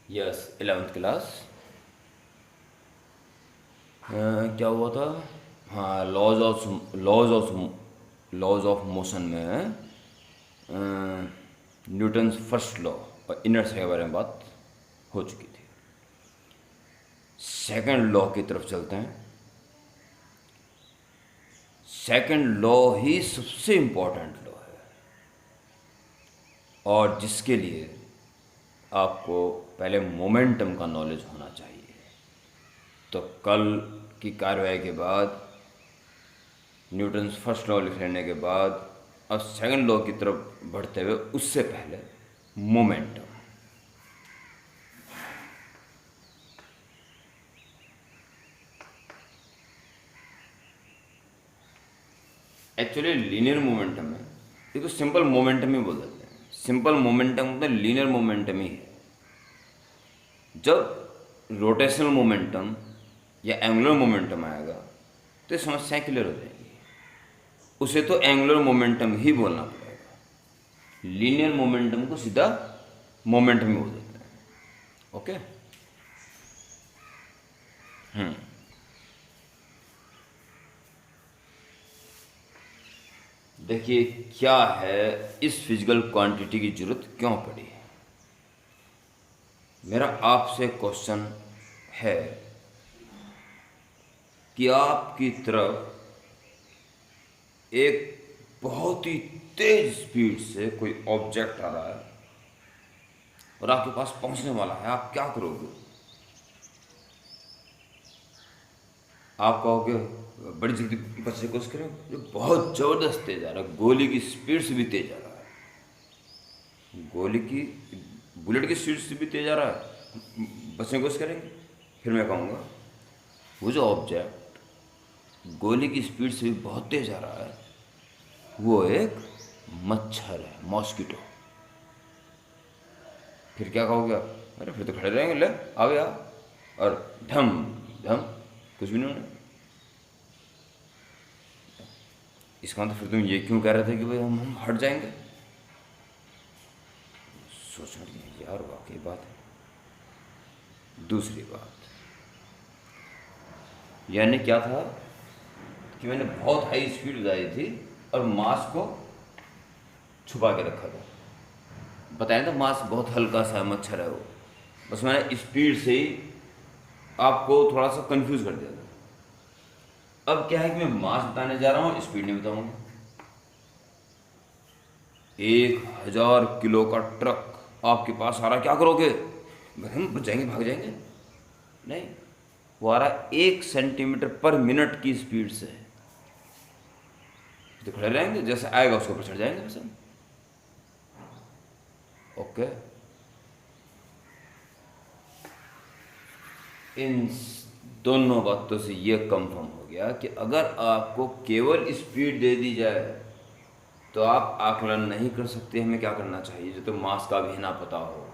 Yes, 11th class. क्या हुआ था? हाँ, लॉज ऑफ मोशन में न्यूटन्स फर्स्ट लॉ और इनर्शिया के बारे में बात हो चुकी थी। सेकंड लॉ की तरफ चलते हैं। सेकंड लॉ ही सबसे इम्पोर्टेंट लॉ है और जिसके लिए आपको पहले मोमेंटम का नॉलेज होना चाहिए। तो कल की कार्रवाई के बाद, न्यूटन्स फर्स्ट लॉ लिख लेने के बाद, अब सेकंड लॉ की तरफ बढ़ते हुए उससे पहले मोमेंटम। एक्चुअली लीनियर मोमेंटम है, ये तो सिंपल मोमेंटम ही बोल देते हैं। सिंपल मोमेंटम मतलब लीनियर मोमेंटम ही है। जब रोटेशनल मोमेंटम या एंगुलर मोमेंटम आएगा तो ये समस्याएं क्लियर हो जाएंगी। उसे तो एंगुलर मोमेंटम ही बोलना पड़ेगा। लीनियर मोमेंटम को सीधा मोमेंटम ही बोल देते हैं। ओके। देखिए क्या है, इस फिजिकल क्वांटिटी की जरूरत क्यों पड़ी। मेरा आपसे क्वेश्चन है कि आपकी तरफ एक बहुत ही तेज स्पीड से कोई ऑब्जेक्ट आ रहा है और आपके पास पहुंचने वाला है, आप क्या करोगे? आप कहोगे बड़ी जल्दी बचने की कोशिश करें, जो बहुत ज़बरदस्त तेज आ रहा है, गोली की स्पीड से भी तेज आ रहा है, गोली की बुलेट की स्पीड से भी तेज आ रहा है, बचने की कोशिश करेंगे? फिर मैं कहूँगा वो जो ऑब्जेक्ट गोली की स्पीड से भी बहुत तेज आ रहा है वो एक मच्छर है, मॉस्किटो। फिर क्या कहोगे आप? अरे फिर तो खड़े रहेंगे, ले आओ यार, और धम धम कुछ भी नहीं होना। इसका मतलब फिर तुम ये क्यों कह रहे थे कि भाई हम हट जाएंगे? सोचना चाहिए यार, वाकई बात है। दूसरी बात, यानी क्या था कि मैंने बहुत हाई स्पीड बताई थी और मास को छुपा के रखा था। बताया था मास बहुत हल्का सा मच्छर है वो, बस मैंने स्पीड से ही आपको थोड़ा सा कंफ्यूज कर दिया था। अब क्या है कि मैं मास बताने जा रहा हूँ, स्पीड नहीं बताऊंगा। 1000 किलो का ट्रक आपके पास आ रहा, क्या करोगे? हम बच जाएंगे, भाग जाएंगे? नहीं, वो आ रहा 1 सेंटीमीटर पर मिनट की स्पीड से। तो खड़े रहेंगे, जैसे आएगा उसके ऊपर चढ़ जाएंगे बस हम। ओके। इन दोनों बातों से ये कंफर्म हो गया कि अगर आपको केवल स्पीड दे दी जाए तो आप आकलन नहीं कर सकते हमें क्या करना चाहिए, जो तो मास का भी ना पता हो।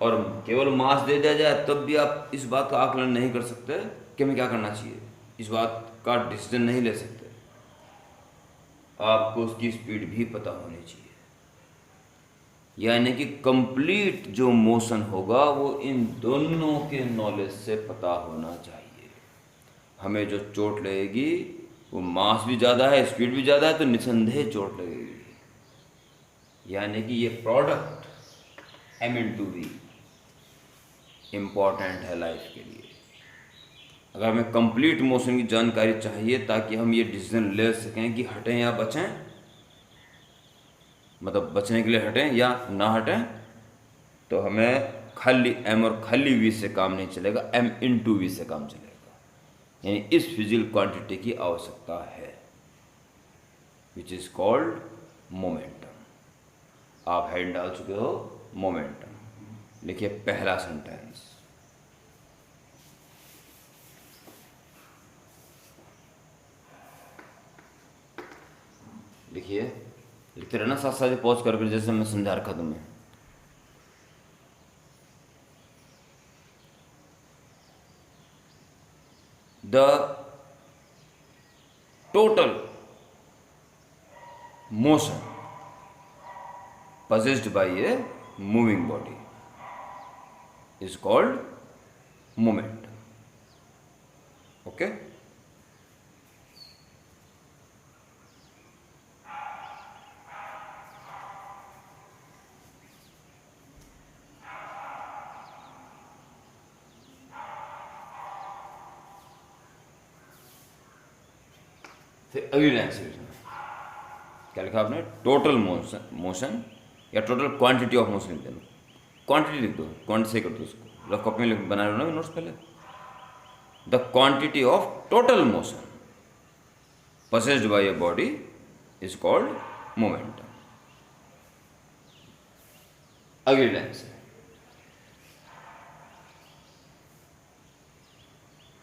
और केवल मास दे दिया जाए तब भी आप इस बात का आकलन नहीं कर सकते कि हमें क्या करना चाहिए, इस बात का डिसीजन नहीं ले सकते। आपको उसकी स्पीड भी पता होनी चाहिए। यानी कि कंप्लीट जो मोशन होगा वो इन दोनों के नॉलेज से पता होना चाहिए। हमें जो चोट लगेगी वो मास भी ज़्यादा है, स्पीड भी ज़्यादा है, तो निसंदेह चोट लगेगी। यानी कि ये प्रोडक्ट M/V इम्पॉर्टेंट है लाइफ के लिए। अगर हमें कंप्लीट मोशन की जानकारी चाहिए ताकि हम ये डिसीजन ले सकें कि हटें या बचें, मतलब बचने के लिए हटें या ना हटें, तो हमें खाली M और खाली V से काम नहीं चलेगा, M/V से काम चलेगा। यानी इस फिजिकल क्वांटिटी की आवश्यकता है, विच इज़ कॉल्ड मोमेंटम। आप हेड डाल चुके हो मोमेंटम। लिखिए पहला सेंटेंस। लिखिए, लिखते रहना साथ साथ पॉज करके, जैसे मैं समझा रखा तुम्हें। The total motion possessed by a moving body is called moment. Okay? फिर अगली लाइन से क्या लिखा आपने? टोटल मोशन या टोटल क्वांटिटी ऑफ मोशन लिख देना। क्वांटिटी लिख दो, क्वांटिटी से कर दो उसको, रफ कॉपी में बना लो ना नोट्स पहले। The quantity of total motion possessed by a body is called momentum. अगली लाइन से,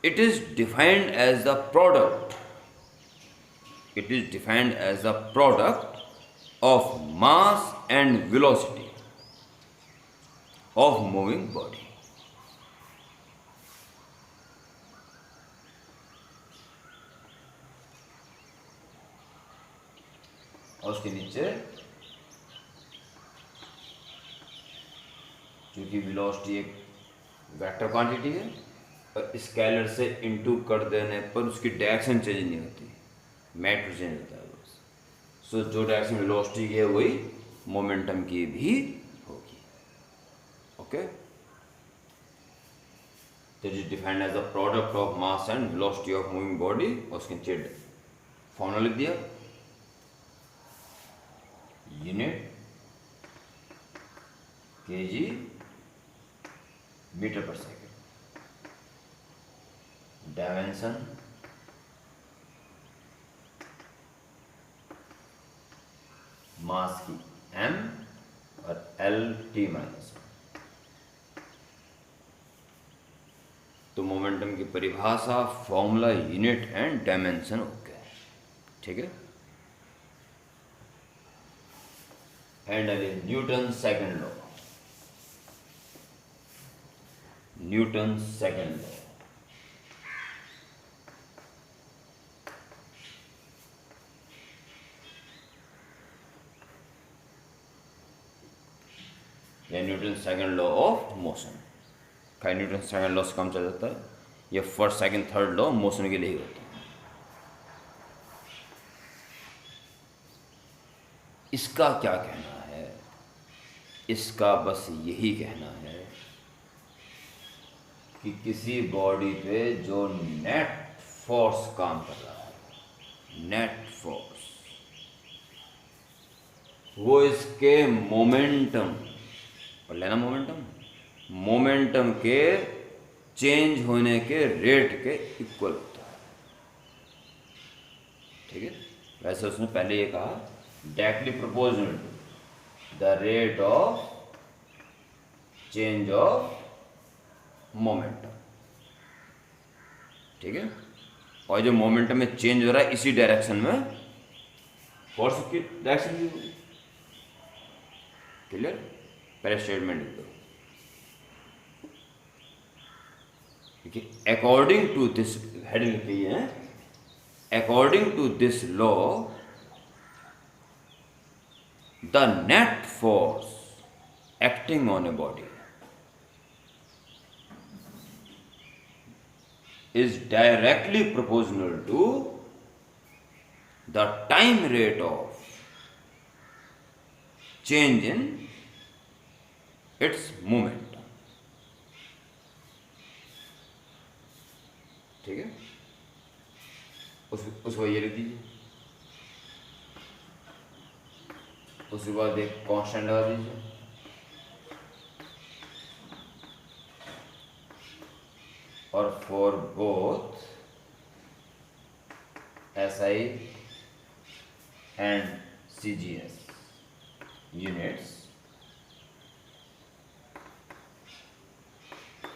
it is defined as the product of mass and velocity of moving body. और उसके नीचे क्योंकि वेलोसिटी एक वेक्टर क्वांटिटी है और स्केलर से इनटू कर देने पर उसकी डायरेक्शन चेंज नहीं होती, मैटर चेंज होता है बस। सो जो डायरेक्शन वेलोसिटी की है वही मोमेंटम की भी होगी। ओके, तो it is defined as the product of mass and velocity of moving body. और उसके नीचे फॉर्मूला लिख दिया, unit kg metre per second, dimension mass की m और LT माइनस। तो मोमेंटम की परिभाषा, फॉर्मूला, यूनिट एंड डायमेंशन हो गया। ठीक है। And again Newton second law, Newton second law. या Newton second law of motion. क्या न्यूटन सेकंड लॉ से काम चल जाता है? ये first second third law motion के लिए ही होता है। इसका क्या कहना है? इसका बस यही कहना है कि किसी बॉडी पे जो नेट फोर्स काम कर रहा है, नेट फोर्स, वो इसके मोमेंटम, और लेना मोमेंटम के चेंज होने के रेट के इक्वल होता है। ठीक है। वैसे उसने पहले ये कहा directly proportional to the rate of change of momentum. ठीक है। और जो मोमेंटम में चेंज हो रहा है इसी डायरेक्शन में फोर्स की डायरेक्शन भी होगी। क्लियर? पहले स्टेटमेंट लिख दो। ठीक है। अकॉर्डिंग टू दिस, हेडिंग लिखी है, according to this law the net force acting on a body is directly proportional to the time rate of change in its momentum. ठीक है। उसको ये लिख दीजिए। उसके बाद एक कांस्टेंट लगा दीजिए, और for both SI and CGS units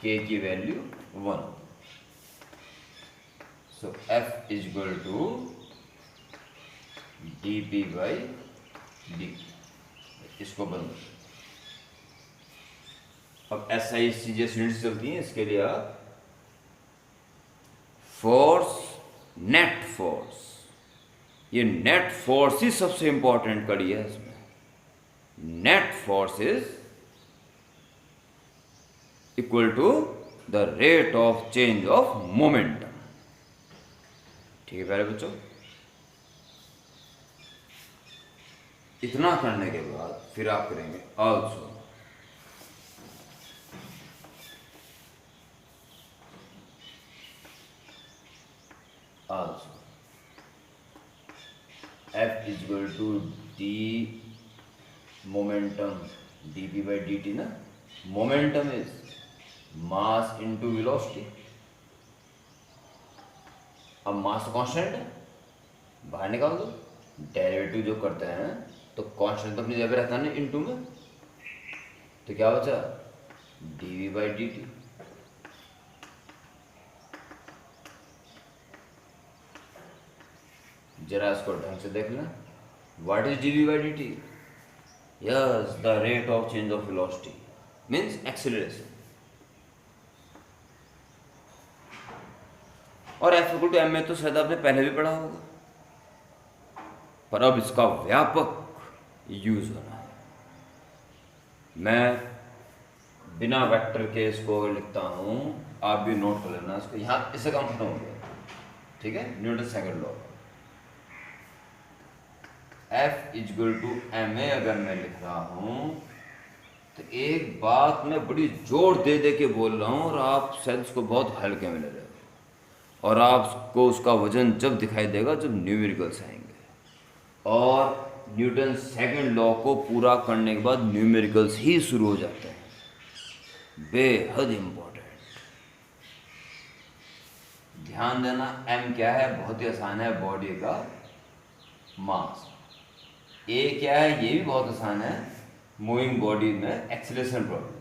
K की value 1। So F is equal to dP by dt। इसको बंद। अब SI CGS यूनिट्स चलती हैं, इसके लिए आप फोर्स, नेट फोर्स, ये नेट फोर्स ही सबसे इंपॉर्टेंट कड़ी है इसमें। Net force is equal to the rate of change of momentum. ठीक है प्यारे बच्चों, इतना करने के बाद फिर आप करेंगे also F is equal to d momentum dp by dt ना, momentum is mass into velocity। अब मास कांस्टेंट है, बाहर निकाल दो, डेरिवेटिव जो करते हैं तो कांस्टेंट तो अपनी जगह रहता है ना इनटू में, तो क्या बचा dv by dt। जरा इसको ढंग से देख लें, what is dv by dt? Yes, the rate of change of velocity means acceleration. और F इक्वल टू m में तो शायद आपने पहले भी पढ़ा होगा, पर अब इसका व्यापक यूज होना है। मैं बिना वेक्टर के इसको लिखता हूं, आप भी नोट कर लेना इसको, यहां इससे काम खत्म हो गया। ठीक है, Newton second law, F equal to ma अगर मैं लिख रहा हूं तो एक बात मैं बड़ी जोर दे दे के बोल रहा हूं और आप शायद उसको बहुत हल्के में ले रहे हो, और आपको उसका वजन जब दिखाई देगा जब न्यूमेरिकल्स आएंगे। और न्यूटन सेकंड लॉ को पूरा करने के बाद न्यूमेरिकल्स ही शुरू हो जाते हैं, बेहद इंपॉर्टेंट। ध्यान देना, m क्या है, बहुत ही आसान है, बॉडी का मास। a क्या है, ये भी बहुत आसान है, मूविंग बॉडी में एक्सीलरेशन प्रॉब्लम।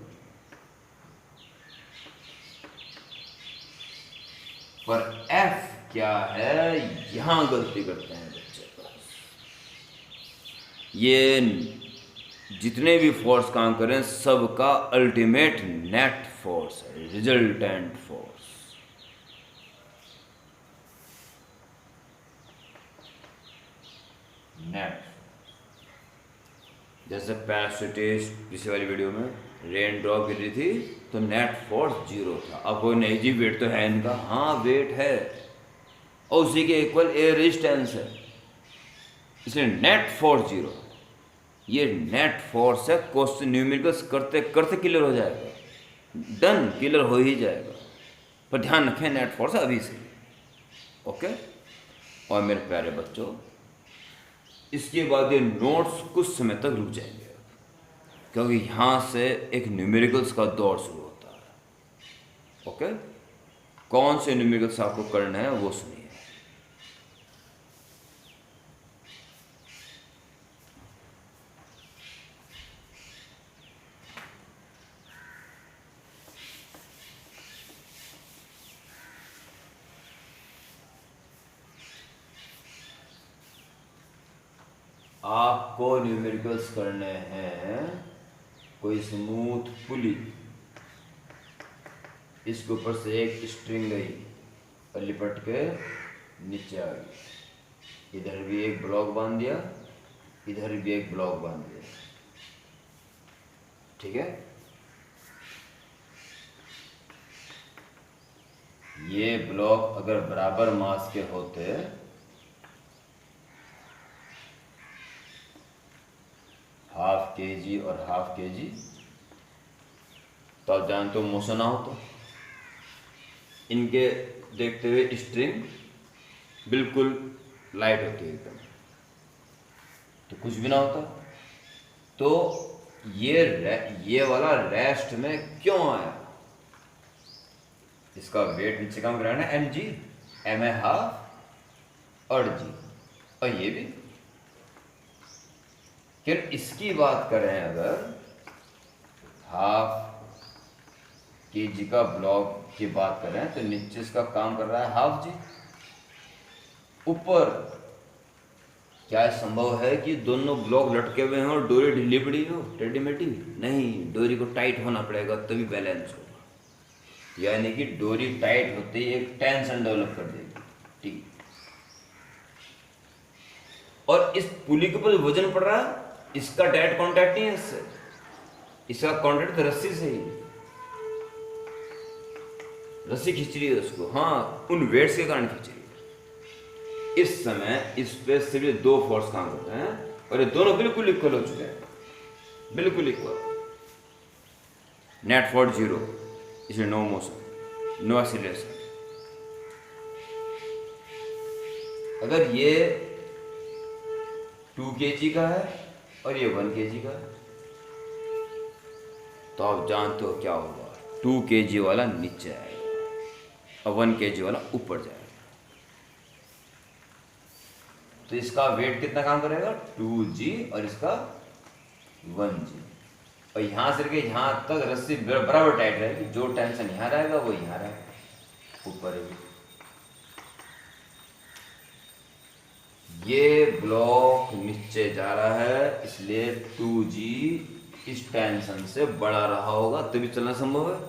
पर F क्या है, यहां गलती करते हैं बच्चे। ये जितने भी फोर्स काम करें सबका अल्टीमेट नेट फोर्स है, रिजल्टेंट फोर्स। नेट, जैसे पैराशूटिस्ट पिछले वाली वीडियो में रेन ड्रॉप गिर रही थी तो नेट फोर्स 0 था। अब कोई नहीं जी वेट तो है इनका, हाँ वेट है और उसी के इक्वल एयर रेजिस्टेंस है, इसलिए नेट फोर्स 0। ये नेट फोर्स है, क्वेश्चन न्यूमेरिकल्स करते करते क्लियर हो जाएगा, डन, क्लियर हो ही जाएगा। पर ध्यान रखें नेट फोर्स अभी से, ओके। और मेरे प्यारे बच्चों, इसके बाद ये नोट्स कुछ समय तक रुक जाएंगे, क्योंकि यहाँ से एक न्यूमेरिकल्स का दौर शुरू होता है, ओके। कौन से न्यूमेरिकल्स आपको करना है वो सुनिए। आपको न्यूमेरिकल्स करने हैं कोई स्मूथ पुली, इसके ऊपर से एक स्ट्रिंग गई और लिपट के नीचे आ गई, इधर भी एक ब्लॉक बांध दिया, इधर भी एक ब्लॉक बांध दिया, ठीक है। ये ब्लॉक अगर बराबर मास के होते ½ kg और ½ kg, तो आप जानते हो मोशन ना होता। इनके देखते हुए स्ट्रिंग बिल्कुल लाइट होती है एकदम, तो कुछ भी ना होता। तो ये वाला रेस्ट में क्यों आया, इसका वेट नीचे कम कराना है, mg, ma½ और g, और ये भी। फिर इसकी बात करें अगर ½ kg का ब्लॉक की बात करें तो नीचे इसका काम कर रहा है ½ g। ऊपर क्या संभव है कि दोनों ब्लॉक लटके हुए हैं और डोरी ढीली पड़ी हो, टेढ़ी मेढ़ी? नहीं, डोरी को टाइट होना पड़ेगा तभी बैलेंस होगा, यानी कि डोरी टाइट होते ही एक टेंशन डेवलप कर देगी, ठीक। और इस पुली के ऊपर वजन पड़ रहा है, इसका डायरेक्ट कांटेक्ट नहीं है इससे, इसका कांटेक्ट तो रस्सी से ही, रस्सी खींच रही है उसको, हाँ उन वेट्स के कारण खींच रही है। इस समय इस पे सिर्फ ये दो फोर्स काम करते हैं और ये दोनों बिल्कुल इक्वल हो चुके हैं, बिल्कुल इक्वल। नेट फोर्स 0, इसलिए नो मोशन, नो एक्सीलरेशन। अगर ये 2 kg का है और ये 1 kg का है, तो आप जानते हो क्या होगा, 2 kg वाला नीचे आएगा और 1 kg वाला ऊपर जाएगा। तो इसका वेट कितना काम करेगा, 2g, और इसका 1g। और यहां से लेके यहां तक रस्सी बराबर टाइट रहेगी, जो टेंशन यहां रहेगा वो यहां रहेगा, ऊपर है। ये ब्लॉक नीचे जा रहा है, इसलिए 2g इस टेंशन से बड़ा रहा होगा तभी चलना संभव है।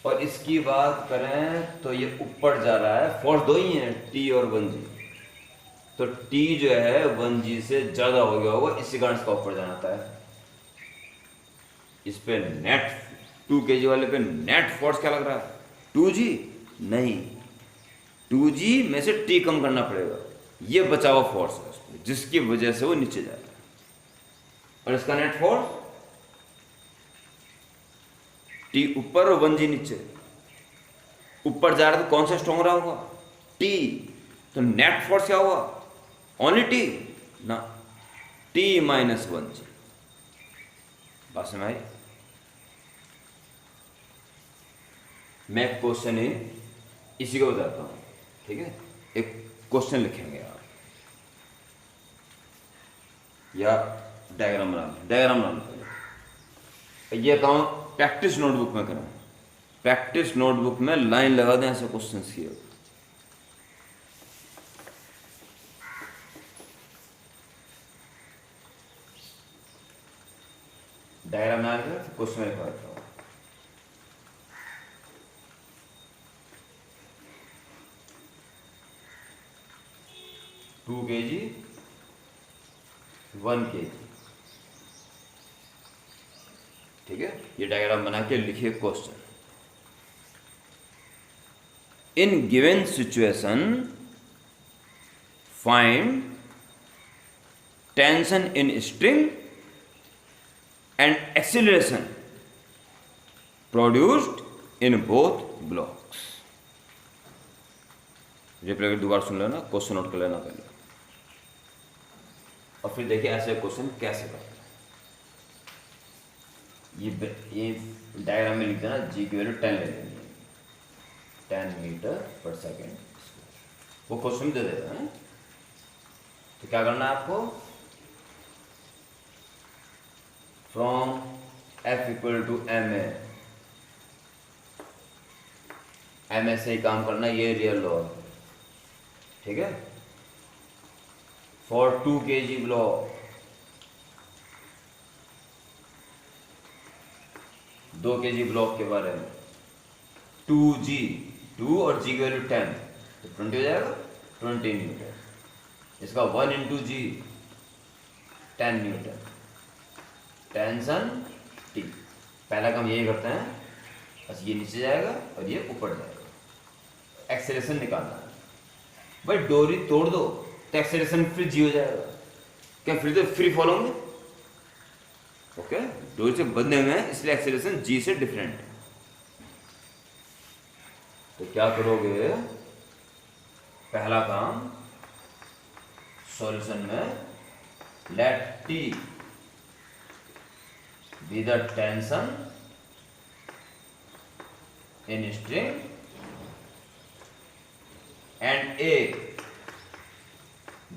और इसकी बात करें तो ये ऊपर जा रहा है, फोर्स दो ही है, t और 1g। तो t जो है 1g से ज्यादा हो गया होगा, इसी कारण इसका ऊपर जाना था। इस पे नेट 2 kg वाले पे नेट फोर्स क्या लग रहा है, 2g नहीं, 2g में से t कम करना पड़ेगा, ये बचा हुआ फोर्स है उस पे, जिसकी वजह से वो नीचे जा रहा है। और इसका नेट फोर्स t ऊपर और 1g नीचे। ऊपर जा रहा है तो कौन सा स्ट्रॉन्ग रहा होगा, t। तो नेट फोर्स क्या होगा, ओनली t ना, t - 1g। बात समझ आई। मैं क्वेश्चन ही इसी को बताता हूं, ठीक है। एक क्वेश्चन लिखेंगे आप, या डायग्राम बना लो। ये काम प्रैक्टिस नोटबुक में करें, प्रैक्टिस नोटबुक में लाइन लगा दें ऐसे क्वेश्चन की। डायग्राम बना के क्वेश्चन में लिखा देता हूं। 2 kg 1 kg, ठीक है। ये डायग्राम बना के लिखिए question. In given situation find tension in string and acceleration produced in both blocks. Reply कर दोबारा सुन लेना, क्वेश्चन नोट कर लेना पहले, और फिर देखिए ऐसे क्वेश्चन कैसे करते हैं। ये डायग्राम में लिख देना, जी की वैल्यू 10 ले लेनी है, 10 मीटर पर सेकेंड। वो क्वेश्चन दे देगा है। तो क्या करना है आपको, फ्रॉम F = ma, ma से ही काम करना, ये रियल लॉ है, ठीक है। For 2 kg block, 2 kg block के बारे में, 2g, 2 और g की वैल्यू 10, तो 20 हो जाएगा, 20 न्यूटन। इसका 1 × g 10 न्यूटन, टेंशन t। पहला काम यही करते हैं, बस ये नीचे जाएगा और ये ऊपर जाएगा। एक्सेलरेशन निकालना है भाई, डोरी तोड़ दो तो एक्सेलरेशन फिर जी हो जाएगा, क्या फिर तो फ्री फॉल होंगे, ओके। डोरी से बंधे हुए हैं इसलिए एक्सेलरेशन जी से डिफरेंट है। तो क्या करोगे, पहला काम सॉल्यूशन में, let T be the tension in string and A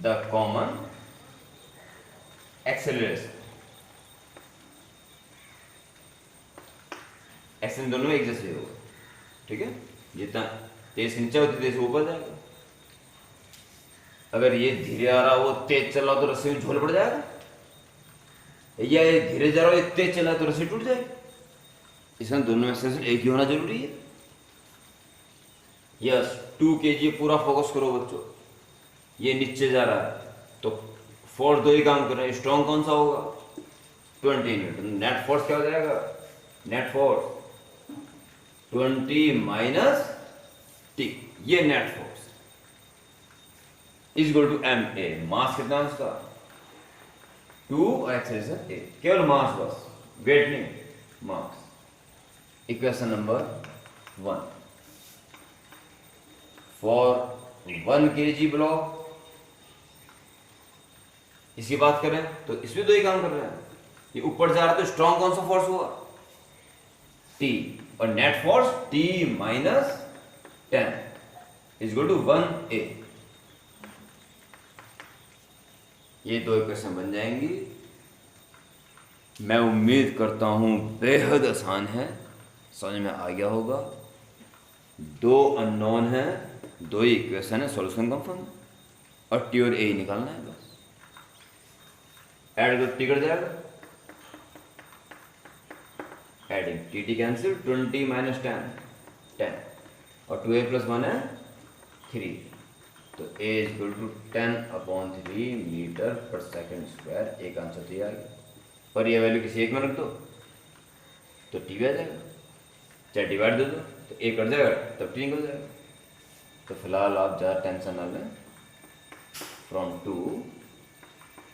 the common acceleration। Action दोनों एक जैसे होगा, ठीक है। जितना तेज नीचे होती तेज ऊपर जाएगा। अगर ये धीरे आ रहा वो तेज चल रहा तो रस्सी में झोल पड़ जाएगा, या ये धीरे जा रहा हो तेज चला तो रस्सी टूट जाएगी। इसमें दोनों एक्सेलरेशन एक ही होना जरूरी है। यस, 2 kg पूरा फोकस करो बच्चों। ये नीचे जा रहा है तो फोर्स दो ही काम कर रहे हैं, स्ट्रॉन्ग कौन सा होगा, 20 न्यूटन। नेट फोर्स क्या हो जाएगा, नेट फोर्स 20 माइनस टी, ये net force is equal to M A. Mass कितना है उसका 2 और एक्सेलरेशन ए, केवल मास बस, वेट नहीं, mass. Equation number 1 for 1 kg block. इसकी बात करें तो इसमें तो ही काम कर रहे हैं, ये ऊपर जा रहा है तो स्ट्रॉन्ग कौन सा फोर्स हुआ टी, और net force T minus 10 is equal to 1 A. ये दो इक्वेशन बन जाएंगी। मैं उम्मीद करता हूं बेहद आसान है, समझ में आ गया होगा। दो अननोन है, दो ही इक्वेशन है, सॉल्यूशन कंफर्म, और टी और ए निकालना है बस। ऐड कर टी कर जाएगा, adding T T cancel, 20 minus 10 और 2a प्लस 1 है 3, तो a is equal to 10/3 metre per second square. एक आंसर तो ये आ गया, पर ये वैल्यू किसी एक में रख दो तो टी भी आ जाएगा, चाहे डिवाइड दे दो तो a कट जाएगा तब टी निकल जाएगा। तो फिलहाल आप ज़्यादा टेंशन ना लें, from 2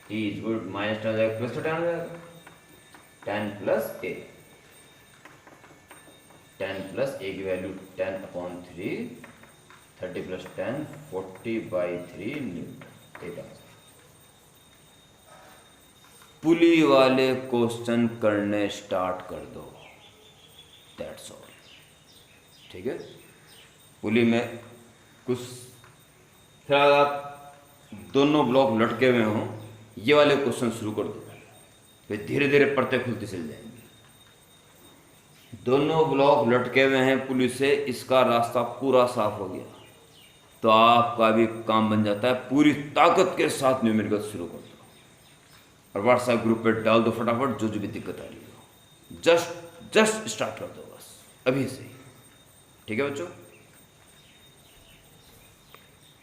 T is good minus 10 हो जाएगा, प्लस तो 10 हो जाएगा, 10 प्लस a, 10 प्लस a की वैल्यू 10/3, 30 प्लस 10 40/3 न्यूटन। एक आंसर। पुली वाले क्वेश्चन करने स्टार्ट कर दो, दैट्स ऑल। ठीक है, पुली में कुछ फिर आप दोनों ब्लॉक लटके हुए हों, ये वाले क्वेश्चन शुरू कर दो, फिर धीरे धीरे परतें खुलती चल जाएंगी। दोनों ब्लॉक लटके हुए हैं पुली से, इसका रास्ता पूरा साफ हो गया तो आपका भी काम बन जाता है। पूरी ताकत के साथ न्यूमेरिकल शुरू कर दो और व्हाट्सएप ग्रुप पे डाल दो फटाफट, जो भी दिक्कत आ रही हो। जस्ट स्टार्ट कर दो बस अभी से ही। ठीक है बच्चों।